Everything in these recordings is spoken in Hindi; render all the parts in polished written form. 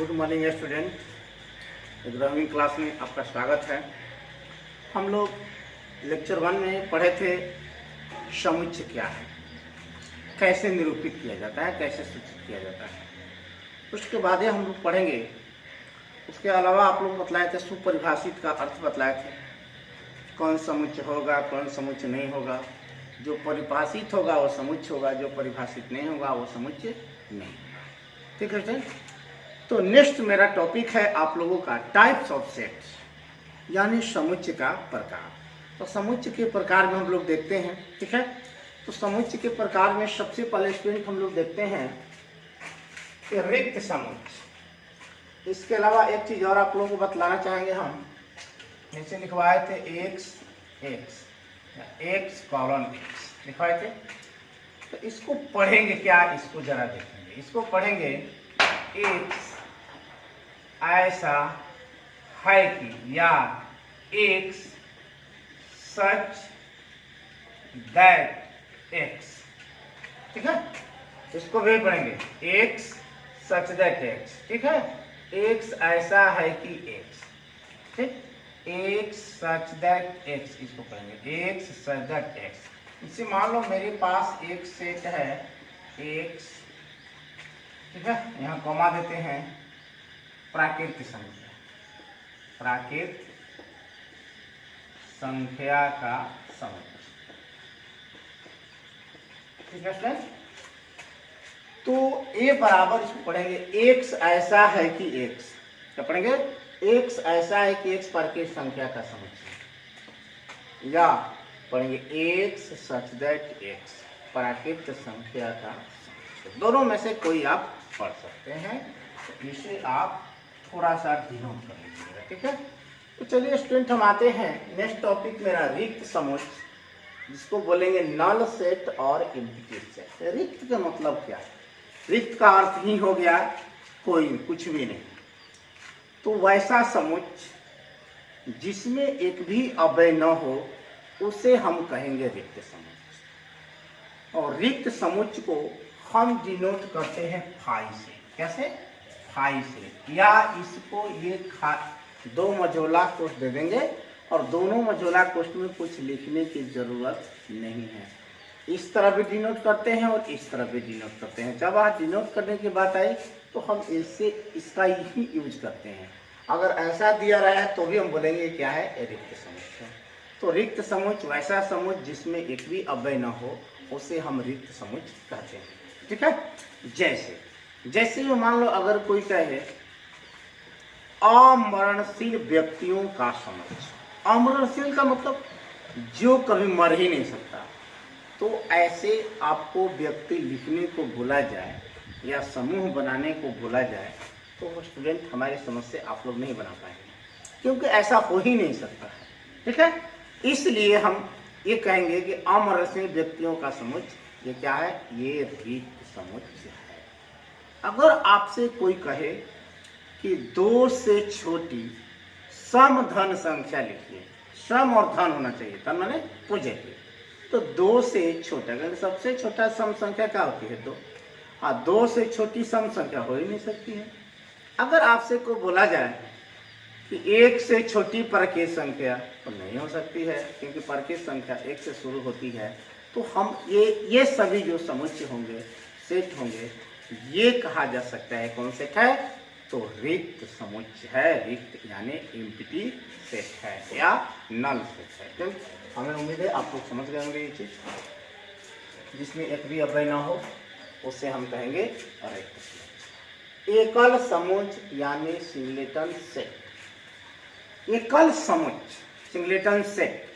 Good morning student. 11वीं क्लास में आपका स्वागत है। हम लोग लेक्चर 1 में पढ़े थे समुच्चय क्या है, कैसे निरूपित किया जाता है, कैसे सूचित किया जाता है। उसके बाद ही हम लोग पढ़ेंगे। उसके अलावा आप लोग बतलाए थे सुपरिभाषित का अर्थ बतलाए थे, कौन समुच्चय होगा कौन समुच्चय नहीं होगा। जो परिभाषित होगा वो समुच्चय होगा, जो परिभाषित नहीं होगा वो समुच्चय नहीं। ठीक है। तो नेक्स्ट मेरा टॉपिक है आप लोगों का टाइप्स ऑफ सेट्स, यानी समुच्चय का प्रकार। तो समुच्चय के प्रकार में हम लोग देखते हैं। ठीक है। तो समुच्चय के प्रकार में सबसे पहले स्टूडेंट हम लोग देखते हैं रिक्त समुच्चय। इसके अलावा एक चीज और आप लोगों को बतलाना चाहेंगे। हम नीचे लिखवाए थे एक्स कॉलन एक्स लिखवाए थे। तो इसको पढ़ेंगे क्या, इसको जरा देखेंगे। इसको पढ़ेंगे एक्स ऐसा है कि, या एक्स सच दैट एक्स। ठीक है। इसको भी पढ़ेंगे एक्स सच दैट एक्स। ठीक है। एक्स ऐसा है कि एक्स। ठीक। एक्स सच दैट एक्स, इसको पढ़ेंगे एक्स सच दैट एक्स। इससे मान लो मेरे पास एक सेट है एक्स। ठीक है। यहाँ कॉमा देते हैं प्राकृत संख्या, प्राकृत संख्या का समुच्चय। ठीक है स्टूडेंट। तो ए बराबर इसको पढ़ेंगे एक्स ऐसा है कि एक्स। क्या पढ़ेंगे? एक्स ऐसा है कि एक्स प्राकृत संख्या का समुच्चय, या पढ़ेंगे एक्स सच दैट एक्स प्राकृत संख्या का समुच्चय। दोनों में से कोई आप पढ़ सकते हैं। तो इसे आप थोड़ा सा डिनोट कर लीजिएगा। ठीक है। तो चलिए स्टूडेंट हम आते हैं नेक्स्ट टॉपिक मेरा रिक्त समुच्चय, जिसको बोलेंगे नल सेट और एम्प्टी सेट। रिक्त का मतलब क्या है? रिक्त का अर्थ ही हो गया कोई कुछ भी नहीं। तो वैसा समुच्चय जिसमें एक भी अवयव न हो उसे हम कहेंगे रिक्त समुच्चय। और रिक्त समुच्चय को हम डिनोट करते हैं फाई से। कैसे? फाई से। या इसको ये दो मझोला कोष्ठ दे देंगे और दोनों मझोला कोष्ठ में कुछ लिखने की जरूरत नहीं है। इस तरह भी डिनोट करते हैं और इस तरह भी डिनोट करते हैं। जब आप डिनोट करने की बात आई तो हम इससे इसका ही यूज करते हैं। अगर ऐसा दिया रहा है तो भी हम बोलेंगे क्या है, रिक्त समुच्चय। तो रिक्त समुच्चय वैसा समुच्चय जिसमें एक भी अवयव न हो उसे हम रिक्त समुच्चय कहते हैं। ठीक है। जैसे मान लो अगर कोई कहे अमरणशील व्यक्तियों का समुच्चय। अमरणशील का मतलब जो कभी मर ही नहीं सकता। तो ऐसे आपको व्यक्ति लिखने को बोला जाए या समूह बनाने को बोला जाए तो स्टूडेंट हमारी समझ से आप लोग नहीं बना पाएंगे, क्योंकि ऐसा हो ही नहीं सकता है। ठीक है। इसलिए हम ये कहेंगे कि अमरणशील व्यक्तियों का समुच्चय ये क्या है, ये रिक्त समुच्चय है। अगर आपसे कोई कहे कि 2 से छोटी सम धन संख्या लिखिए, सम और धन होना चाहिए, धन माने पूजे की। तो 2 से छोटा, अगर सबसे छोटा सम संख्या क्या होती है? 2। हाँ, 2 से छोटी सम संख्या हो ही नहीं सकती है। अगर आपसे को बोला जाए कि 1 से छोटी परकीय संख्या, तो नहीं हो सकती है, क्योंकि परकीय संख्या 1 से शुरू होती है। तो हम ये सभी जो समुच्चय होंगे, सेट होंगे, ये कहा जा सकता है कौन सेट है? तो रिक्त समुच्चय है। रिक्त यानी एम्प्टी सेट है या नल सेट है। तो हमें उम्मीद है आप लोग समझ गए होंगे ये चीज। जिसमें एक भी अवयव ना हो उसे हम कहेंगे रिक्त समुच्चय। एकल समुच्चय यानी सिंगलेटन सेट। एकल समुच्चय सिंगलेटन सेट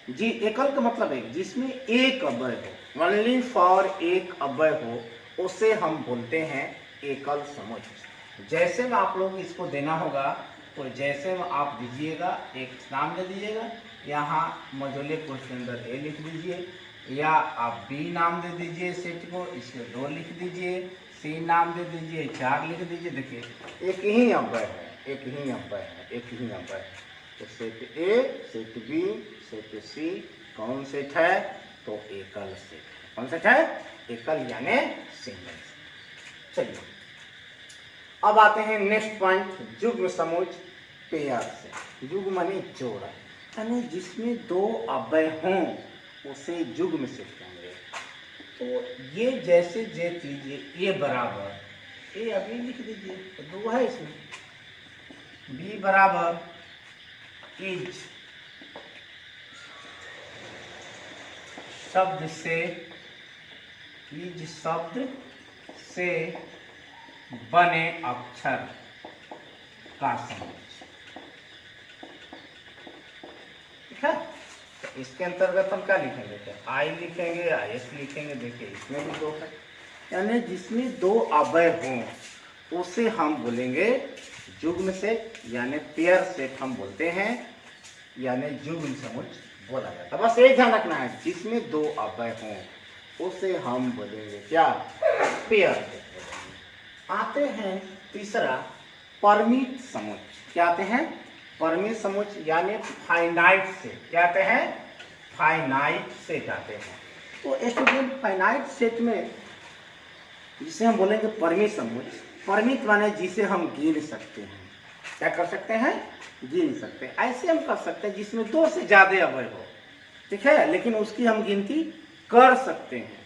जी, एकल का मतलब है जिसमें एक अवयव हो, ओनली फॉर एक अवयव हो, उसे हम बोलते हैं एकल समुच्चय। जैसे में आप लोग इसको देना होगा तो जैसे में आप दीजिएगा, एक नाम दे दीजिएगा, यहाँ मझोले कोष्ठ के अंदर ए लिख दीजिए, या आप बी नाम दे दीजिए सेट को, इसके 2 लिख दीजिए, सी नाम दे दीजिए, 4 लिख दीजिए। देखिए एक ही अवयव है, एक ही अवयव है, एक ही अवयव है। तो set A, set B, set C कौन सेट है? तो एकल सेट। कौन सेट है? एकल यानी सिंगल। चलिए अब आते हैं नेक्स्ट पॉइंट, युग्म समोच्च पेयर से। युग्म माने जोड़ा, यानी जिसमें दो अव्यय हों उसे युग्म से कहेंगे। तो ये जैसे जे कीजिए ए बराबर, ए अभी लिख दीजिए तो दो है इसमें, बी बराबर इज शब्द से, इज शब्द से बने अक्षर का समोच्च। ठीक है, तो इसके अंतर्गत हम क्या लिखेंगे, तो आई लिखेंगे, आई एस लिखेंगे। देखिए इसमें भी दो है, यानी जिसमें दो अव्यय हों उसे हम बोलेंगे युग्म सेट, यानी पेयर सेट हम बोलते हैं, यानी युग्म समोच्च बोला जाता है। बस एक ध्यान रखना है, जिसमें दो अव्यय हों उसे हम बोलेंगे क्या, पेयर सेट। आते हैं तीसरा, परिमित समोच्च। क्या आते हैं, परिमित समोच्च, यानी फाइनाइट सेट। क्या आते हैं, फाइनाइट सेट आते हैं। तो स्टूडेंट फाइनाइट सेट में जिसे हम बोलेंगे परिमित समोच्च, परिमित माने जिसे हम गिन सकते हैं। क्या कर सकते हैं, गिन सकते हैं। ऐसे हम कर सकते हैं जिसमें दो से ज्यादा अव्यय हो, ठीक है, लेकिन उसकी हम गिनती कर सकते हैं।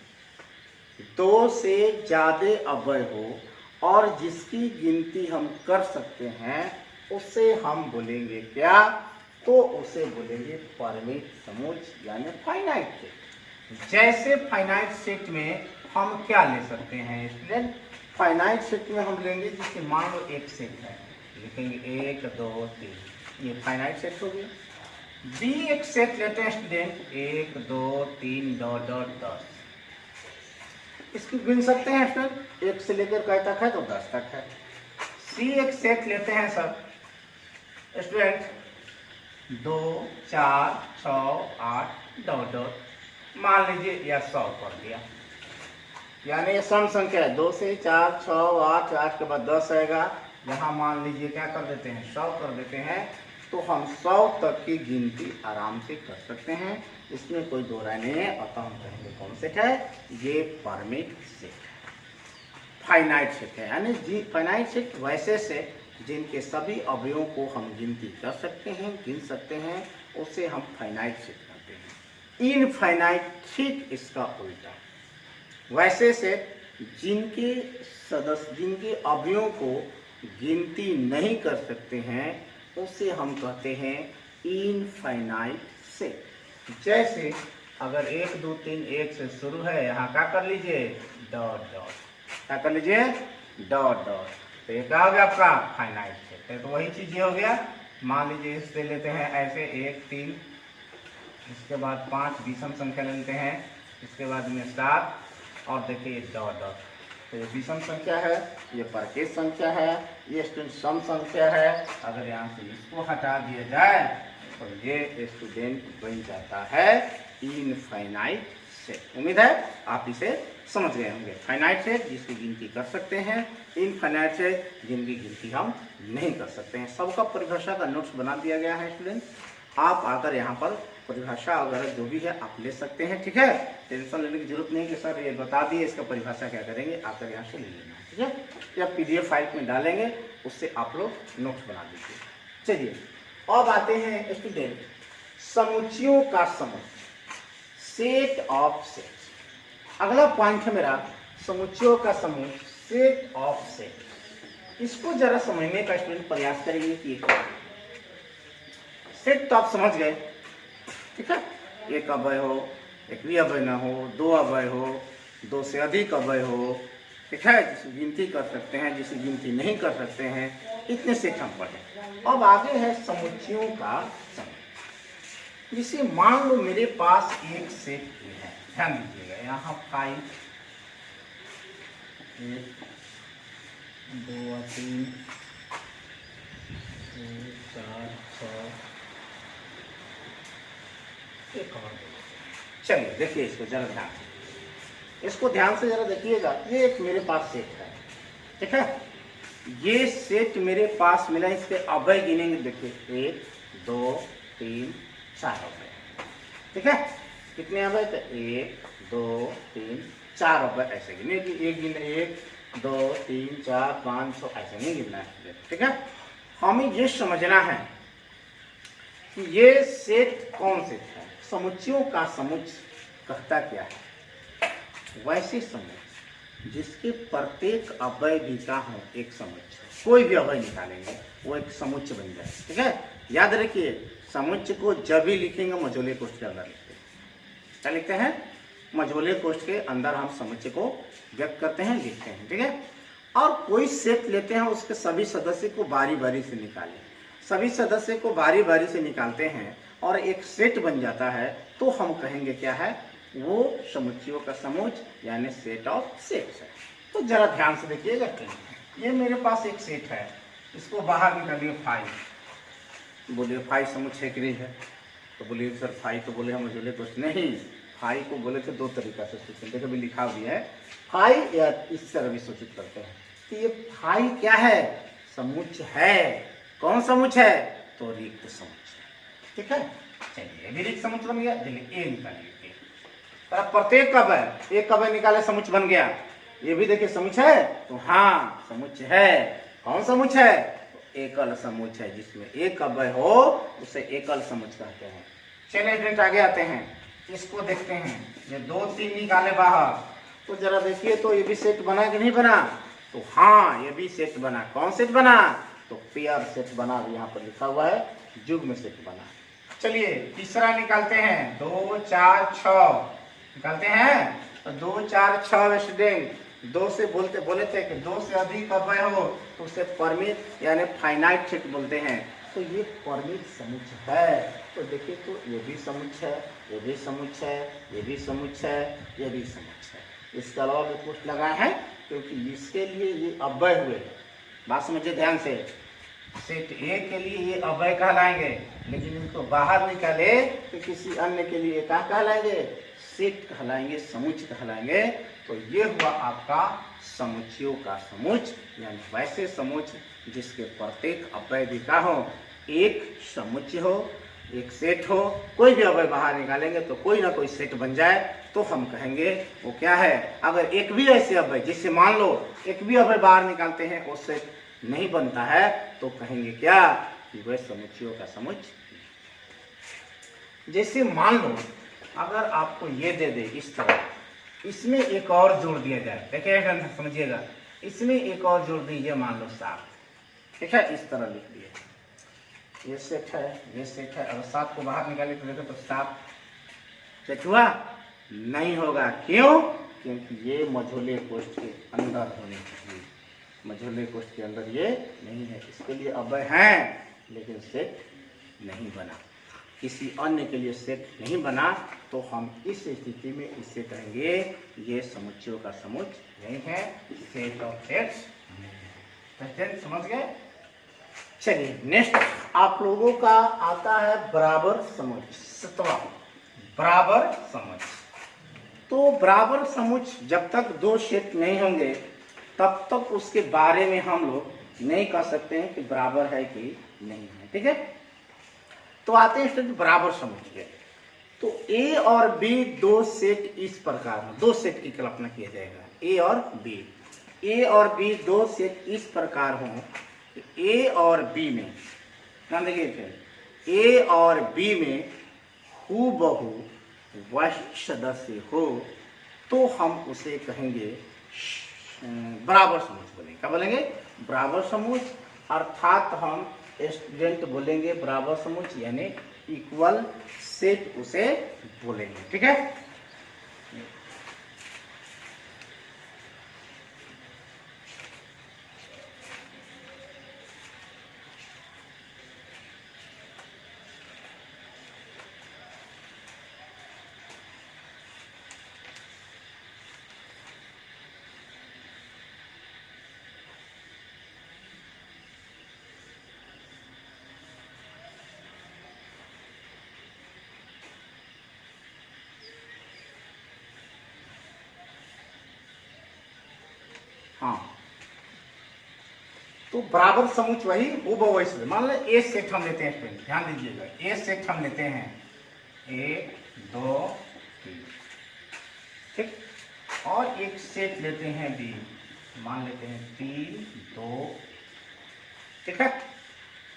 दो से ज्यादा अव्यय हो और जिसकी गिनती हम कर सकते हैं उसे हम बोलेंगे क्या, तो उसे बोलेंगे परिमित समोच्च, यानी फाइनाइट सेट। जैसे फाइनाइट सेट में हम क्या ले सकते हैं स्टूडेंट, फाइनाइट सेट में हम लेंगे जिसके मान लो एक सेट है, लिखेंगे 1 2 3, ये फाइनाइट सेट हो गया। बी एक सेट लेते हैं स्टूडेंट, 1 2 3 डॉट डॉट 10, इसकी गिन सकते हैं स्टूडेंट, 1 से लेकर कै तक है तो 10 तक है। सी एक सेट लेते हैं सर स्टूडेंट, 2 4 6 8 डॉट डॉट, मान लीजिए यह 100 कर दिया, यानी ये सम संख्या है, 2 से 4 6 8 8 के बाद 10 आएगा, यहाँ मान लीजिए क्या कर देते हैं, 100 कर देते हैं। तो हम 100 तक की गिनती आराम से कर सकते हैं, इसमें कोई दो राय नहीं है। अतः हम कहेंगे कौन सेट है, ये परमिट सेट है, फाइनाइट सेट है। यानी जी फाइनाइट सेट वैसे सेट जिनके सभी अवयवों को हम गिनती कर सकते हैं, गिन सकते हैं, उसे हम फाइनाइट सेट कहते हैं। इनफाइनाइट ठीक इसका उल्टा, वैसे सेट जिनके सदस्य, जिनके अवयवों को गिनती नहीं कर सकते हैं उसे हम कहते हैं इनफाइनाइट सेट। जैसे अगर 1 2 3 1 से शुरू है, यहाँ क्या कर लीजिए, डॉट डॉट, क्या कर लीजिए, डॉट डॉट, तो ये क्या हो गया आपका फाइनाइट सेट। तो वही चीज ये हो गया। मान लीजिए इससे लेते हैं ऐसे 1 3, इसके बाद 5 विषम संख्या लेते हैं, इसके बाद में 7, और देखिए डॉट डॉट, तो ये विषम संख्या है, ये परकेश संख्या है, ये स्टूडेंट सम संख्या है। अगर यहाँ से इसको हटा दिया जाए तो ये स्टूडेंट बन जाता है इनफाइनाइट सेट। उम्मीद है आप इसे समझ गए होंगे। फाइनाइट सेट जिसकी गिनती कर सकते हैं, इनफाइनाइट सेट जिनकी गिनती हम नहीं कर सकते हैं। सबका परिभाषा का नोट्स बना दिया गया है स्टूडेंट, आप आकर यहाँ पर परिभाषा वगैरह जो भी है आप ले सकते हैं, ठीक है। टेंशन लेने की जरूरत नहीं कि सर ये बता दिए इसका परिभाषा क्या करेंगे, आकर यहाँ से ले लेना, ठीक है, या PDF फाइल में डालेंगे, उससे आप लोग नोट्स बना दीजिए। चलिए अब आते हैं स्टूडेंट समुच्चयों का समुच्चय, सेट ऑफ सेट। अगला पॉइंट है मेरा समुच्चयों का समुच्चय, सेट ऑफ सेट। इसको जरा समझने का स्टूडेंट प्रयास करेंगे कि सेट तो आप समझ गए, ठीक है, एक अव्यय हो, एक भी अव्यय ना हो, दो अव्यय हो, दो से अधिक अव्यय हो, ठीक है, जिसे गिनती कर सकते हैं, जिसे गिनती नहीं कर सकते हैं, इतने सेट हम पढ़े। अब आगे है समुच्चयों का समुच्चय। जिसे मान लो मेरे पास एक सेट है, ध्यान दीजिएगा, यहाँ 5 1 2 3 4 6, एक और चलिए देखिए इसको जरा ध्यान से, इसको ध्यान से जरा देखिएगा। ये एक मेरे पास सेट है, ठीक है, ये सेट मेरे पास मिला, इसके अव्यय गिनेंगे, देखिए 1 2 3 4 अव्यय, ठीक है, कितने अव्यय थे, 1 2 3 4 अव्यय, ऐसे गिने, एक गिने 1 2 3 4 5 6 ऐसे नहीं गिनना है, ठीक है। हमें ये समझना है कि ये सेट कौन सेट है। समुच्चयों का समुच्चय कहता क्या है, वैसे समुच्चय जिसके प्रत्येक अवयवी का हो एक समुच्चय। कोई भी अवयव निकालेंगे वो एक समुच्चय बन जाए, ठीक है। याद रखिए, समुच्चय को जब भी लिखेंगे मझोले कोष्ठ के अंदर लिखते हैं। क्या लिखते हैं? मझोले कोष्ठ के अंदर हम समुच्चय को व्यक्त करते हैं, लिखते हैं, ठीक है। और कोई सेट लेते हैं, उसके सभी सदस्य को बारी बारी से निकालें। सभी सदस्य को बारी बारी से निकालते हैं और एक सेट बन जाता है, तो हम कहेंगे क्या है, वो समुच्चयों का समुच्चय यानी सेट ऑफ सेट्स है। तो जरा ध्यान से देखिएगा, ये मेरे पास एक सेट है, इसको बाहर निकालिए 5। बोलिए 5 समुच्चय के लिए है, तो बोलिए सर 5 तो बोले हम मझोले कोष्ठ नहीं, 5 को बोले थे 2 तरीका से सूचित, देखो भी लिखा हुआ है 5 या इस तरह भी सूचित करते हैं कि ये 5 क्या है, समुच्चय है। कौन समुच्चय है? तो रिक्त समुच्चय, ठीक है। चलिए ये भी रिक्त समुच्चय बन गया, चलिए ए निकालिए। प्रत्येक कवय एक कवय निकाले समुच्चय बन गया। ये भी देखिए समुच्चय है, तो हाँ समुच्चय है। कौन समुच्चय है? तो एकल समुच्चय है, जिसमें एक कवय हो उसे एकल समुच्चय कहते हैं। चलिए फ्रेंड्स आगे आते हैं, इसको देखते हैं। ये 2 3 निकाले बाहर, तो जरा देखिए तो ये भी सेट बना कि नहीं बना? तो हाँ ये भी सेट बना। कौन सेट बना? तो पेयर सेट बना, यहाँ पर लिखा हुआ है युग्म सेट बना। चलिए तीसरा निकालते हैं, 2 4 6 निकालते हैं। तो 2 4 6 स्टूडेंट, 2 से बोले थे कि 2 से अधिक अवयव हो तो उसे परमिट यानी फाइनाइट सेट बोलते हैं। तो ये परमिट समुच्चय है। तो देखिए तो ये भी समुच्चय है, ये भी समुच्चय है, ये भी समुच्चय है, ये भी समुच्चय है। इसके अलावा भी कुछ लगा है, क्योंकि इसके लिए ये अव्यय हुए। बात समझिए ध्यान से, सेट ए के लिए ये अव्यय कहलाएंगे, लेकिन इनको बाहर निकाले तो किसी अन्य के लिए क्या कहलाएंगे? सेट कहलाएंगे, समुच्चय कहलाएंगे। तो ये हुआ आपका समुच्चयों का समुच्चय, यानी वैसे समुच्चय जिसके प्रत्येक अवयवी का हो एक समुच्चय हो, एक सेट हो। कोई भी अवयव बाहर निकालेंगे तो कोई ना कोई सेट बन जाए, तो हम कहेंगे वो क्या है। अगर एक भी ऐसे अवयव, जिससे मान लो एक भी अवयव बाहर निकालते हैं वो सेट नहीं बनता है, तो कहेंगे क्या कि वह समुच्चयों का समुच्चय। जैसे मान लो अगर आपको ये दे दे इस तरह, इसमें एक और जोड़ दिया जाए, देखिएगा समझिएगा, इसमें एक और जोड़ दीजिए, मान लो 7, ठीक है। इस तरह लिख दिए, ये सेट है, ये सेट है। अगर 7 को बाहर निकाले तो देखो तो 7 सेट हुआ? नहीं होगा। क्यों? क्योंकि ये मझोले कोष्ठ के अंदर होने चाहिए, मझोले कोष्ठ के अंदर ये नहीं है। इसके लिए अव्यय हैं लेकिन सेट नहीं बना, किसी अन्य के लिए सेट नहीं बना, तो हम इस स्थिति में इसे कहेंगे ये समुच्चयों का समुच्चय नहीं है, सेट ऑफ सेट्स। समझ गए? चलिए नेक्स्ट आप लोगों का आता है बराबर समुच्चय, 7वां बराबर समुच्चय। तो बराबर समुच्चय जब तक 2 सेट नहीं होंगे तब तक उसके बारे में हम लोग नहीं कह सकते हैं कि बराबर है कि नहीं है, ठीक है। तो आते हैं स्टूडेंट बराबर समुच्चय। तो ए और बी 2 सेट इस प्रकार हैं, 2 सेट की कल्पना किया जाएगा, ए और बी। ए और बी 2 सेट इस प्रकार हों, ए और बी में, ध्यान देखिए, ए और बी में हूबहू वह सदस्य हो, तो हम उसे कहेंगे बराबर समुच्चय बोलेंगे। क्या बोलेंगे? बराबर समुच्चय। अर्थात हम स्टूडेंट बोलेंगे बराबर समुच्चय यानी इक्वल सेट उसे बोलेंगे, ठीक है। हाँ, तो बराबर समुच्चय वही हूबहू वैसे। मान लो ए सेट हम लेते हैं, ध्यान दीजिएगा, ए सेट हम लेते हैं 1 2 3, ठीक। और एक सेट लेते हैं बी, मान लेते हैं 3 2, ठीक है।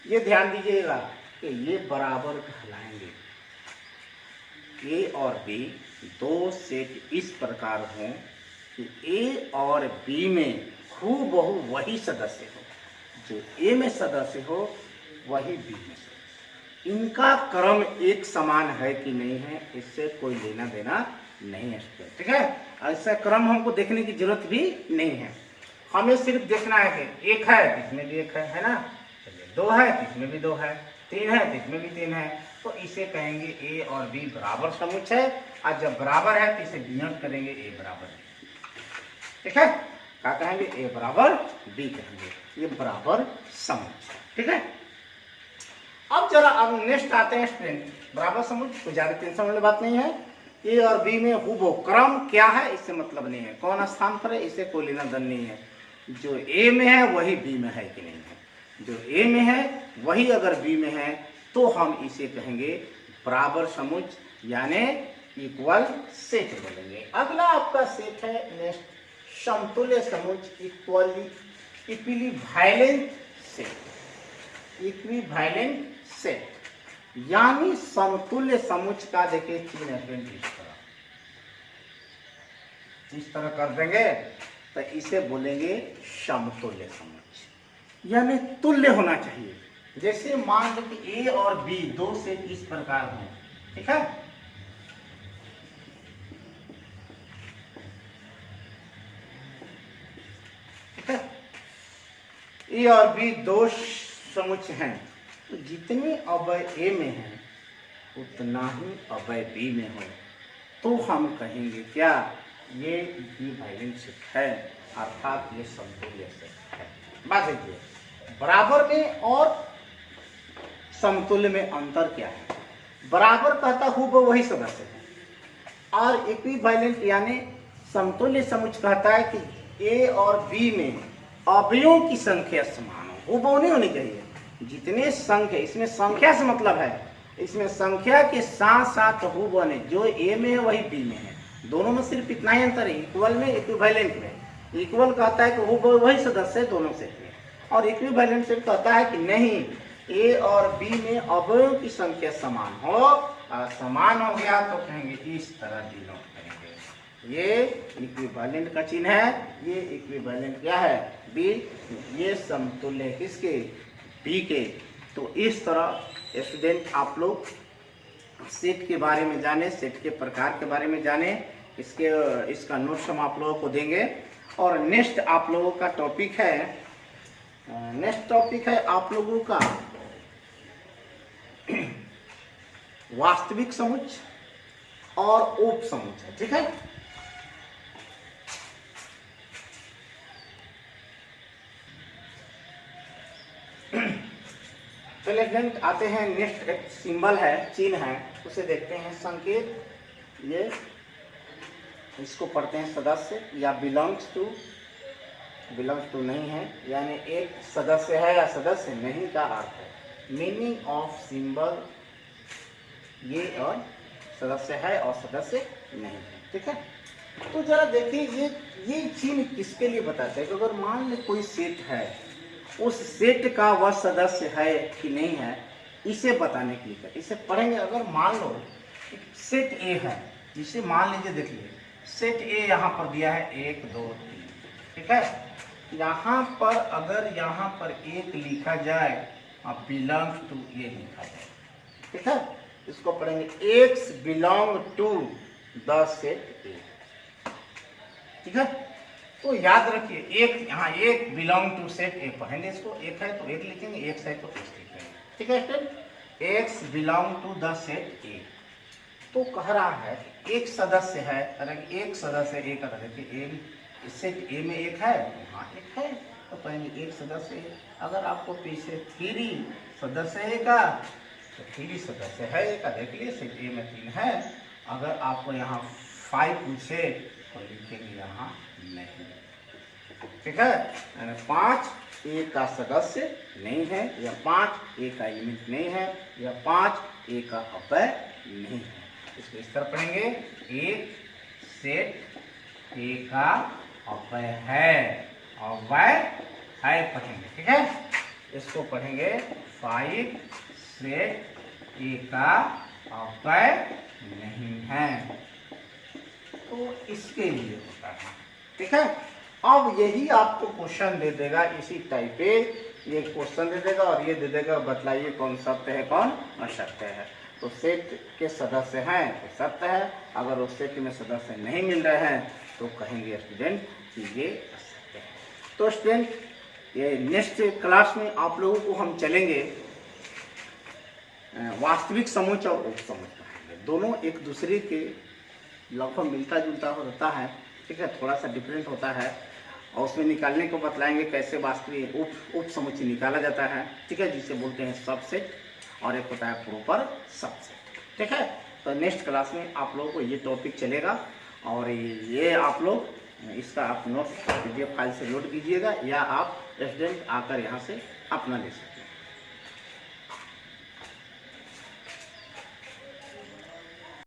ये ध्यान दीजिएगा कि ये बराबर कहलाएंगे। ए और बी दो सेट इस प्रकार हों कि ए और बी में हूबहू वही सदस्य हो, जो ए में सदस्य हो वही बी में सदस्य। इनका क्रम एक समान है कि नहीं है, इससे कोई लेना देना नहीं है, ठीक है। ऐसा क्रम हमको देखने की जरूरत भी नहीं है, हमें सिर्फ देखना है कि एक है तो इसमें भी एक है ना, चलिए 2 है तो इसमें भी 2 है, 3 है तो इसमें भी 3 है, तो इसे कहेंगे ए और बी बराबर समुच्चय है। और जब बराबर है तो इसे वियोज्य करेंगे ए बराबर बी, ठीक है। क्या कहेंगे? ए बराबर बी कहेंगे, ये बराबर समुच्चय, ठीक है। अब जरा अब नेक्स्ट आते हैं स्टूडेंट, बराबर समुच्चय कोई ज्यादा टेंशन वाली बात नहीं है। ए और बी में हूबहू क्रम क्या है इससे मतलब नहीं है, कौन स्थान पर है इससे कोई लेना देना नहीं है। जो ए में है वही बी में है कि नहीं है, जो ए में है वही अगर बी में है तो हम इसे कहेंगे बराबर समुच्चय यानी इक्वल सेट बोलेंगे। अगला आपका सेट है नेक्स्ट समतुल्य समुच्चय इक्विवेलेंट सेट। इक्विवेलेंट सेट यानी समतुल्य समुच्चय का देखिए चिन्ह इस तरह कर देंगे तो इसे बोलेंगे समतुल्य समुच्चय, यानी तुल्य होना चाहिए। जैसे मान लो कि ए और बी दो सेट इस प्रकार हों, ठीक है। ए और बी दो समुच्चय हैं, तो जितने अवयव ए में हैं उतना ही अवयव बी में हो तो हम कहेंगे क्या, ये इक्विवेलेंट सेट है, अर्थात ये समतुल्य सेट है। बात देखिए, बराबर में और समतुल्य में अंतर क्या है? बराबर कहता हूँ वही सदस्य है, और इक्विवेलेंट यानी समतुल्य समुच्चय कहता है कि ए और बी में अवयवों की संख्या समान हो, हूबहू नहीं होनी चाहिए। जितने संख्या, इसमें संख्या से मतलब है, इसमें संख्या के साथ साथ हूबहू बने, जो ए में है वही बी में है, दोनों में सिर्फ इतना ही अंतर है, इक्वल में इक्विवेलेंट में। इक्वल कहता है कि हूबहू वही सदस्य है दोनों सेट में, और इक्विवेलेंट सेट कहता है कि नहीं, ए और बी में अवयवों की संख्या समान हो, समान हो गया तो कहेंगे इस तरह डिनोट करेंगे। ये इक्विवेलेंट का चिन्ह है, ये इक्विवेलेंट क्या है? बी। ये समतुल्य किसके? बी के। तो इस तरह स्टूडेंट आप लोग सेट के बारे में जाने, सेट के प्रकार के बारे में जाने, इसका नोट्स हम आप लोगों को देंगे। और नेक्स्ट आप लोगों का टॉपिक है, नेक्स्ट टॉपिक है आप लोगों का वास्तविक समुच्चय और उप समुच्चय, ठीक है। चलिए फ्रेंड आते हैं नेक्स्ट, एक सिंबल है, चिन्ह है, उसे देखते हैं। संकेत, ये इसको पढ़ते हैं सदस्य या बिलोंग्स टू, बिलोंग्स टू नहीं है, यानी एक सदस्य है या सदस्य नहीं का अर्थ है। मीनिंग ऑफ सिंबल, ये और सदस्य है और सदस्य नहीं है, ठीक है। तो जरा देखिए ये चिन्ह किसके लिए बताते हैं कि अगर मान ले कोई सेट है, उस सेट का वह सदस्य है कि नहीं है, इसे बताने के लिए इसे पढ़ेंगे। अगर मान लो सेट ए है, जिसे मान लीजिए, देखिए सेट ए यहाँ पर दिया है 1 2 3, ठीक है। यहाँ पर अगर यहाँ पर एक लिखा जाए और बिलोंग्स टू ये लिखा जाए, ठीक है, इसको पढ़ेंगे x belong to the set A, ठीक है। तो याद रखिए, एक यहाँ एक बिलोंग टू सेट ए पढ़ेंगे, इसको एक है तो एक लिखेंगे, एक है तो एक लिखेंगे, ठीक है student. X belong to the set A, तो कह रहा है एक सदस्य है, अगर एक सदस्य ए का देखिए सेट ए में एक है, हाँ एक है, तो कहेंगे एक सदस्य है। अगर आपको पीछे 3 सदस्य है का, तो 3 सदस्य है का देख लिए, सेट ए में 3 है। अगर आपको यहाँ 5 पूछे तो लिखेंगे यहाँ नहीं, ठीक है। 5 ए का सदस्य नहीं है, या 5 ए का यूनिट नहीं है, या 5 ए का अवयव नहीं है। इसको इस तरह पढ़ेंगे, एक सेट ए का अवयव है अव्यय है पढ़ेंगे, ठीक है। इसको पढ़ेंगे 5 सेट ए का अव्यय नहीं है, तो इसके लिए होता है, ठीक है। अब यही आपको क्वेश्चन दे देगा इसी टाइप पे, ये क्वेश्चन दे देगा और ये दे देगा बताइए कौन सत्य है कौन असत्य है। तो सेट के सदस्य हैं तो सत्य है, अगर उस सेट में सदस्य नहीं मिल रहे हैं तो कहेंगे स्टूडेंट कि ये असत्य है। तो स्टूडेंट ये नेक्स्ट क्लास में आप लोगों को हम चलेंगे वास्तविक समुच्च और उपसमुच्च पढ़ाएंगे। दोनों एक दूसरे के लगभग मिलता जुलता होता है, ठीक है, थोड़ा सा डिफरेंट होता है, और उसमें निकालने को बतलाएंगे कैसे वास्तविक उपसमुच्चय निकाला जाता है, ठीक है, जिसे बोलते हैं सबसेट, और एक होता है प्रॉपर सबसेट, ठीक है। तो नेक्स्ट क्लास में आप लोगों को ये टॉपिक चलेगा, और ये आप लोग इसका आप नोट PDF फाइल से लोड कीजिएगा, या आप स्टूडेंट आकर यहाँ से अपना ले सकते हैं।